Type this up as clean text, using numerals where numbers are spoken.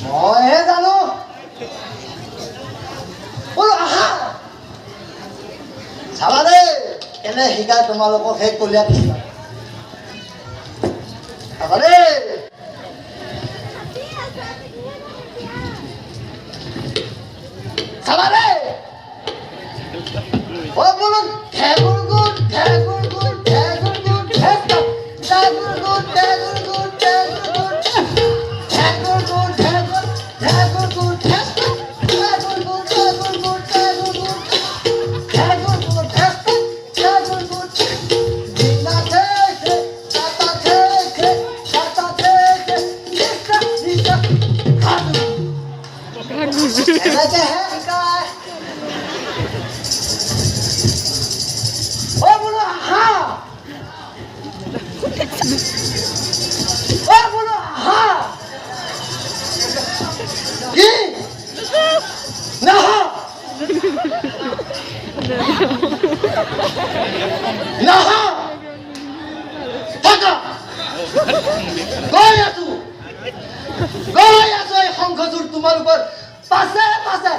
মইহে জানো বোলো আহা চাবা দেই কেনে শিকাই তোমালোকক সেই কলীয়া কৃষ্ণ চাবা দেই চাবা দেই ও বোলো ঢেগুৰ গুড় ঢেগুৰ গুড় ঢেগুৰ গুড় ঢেগুৰ গুড় ঢেগুৰ গুড় ঢেগুৰ গুড় ঢেগুৰ গুড় এনেকে হে শিকায় ও বোলো আহা ও বোলো আহা কি নাহা নাহা থাকা গৈ আছো এই শংখচূড় তোমালোকৰ পাছে পাছে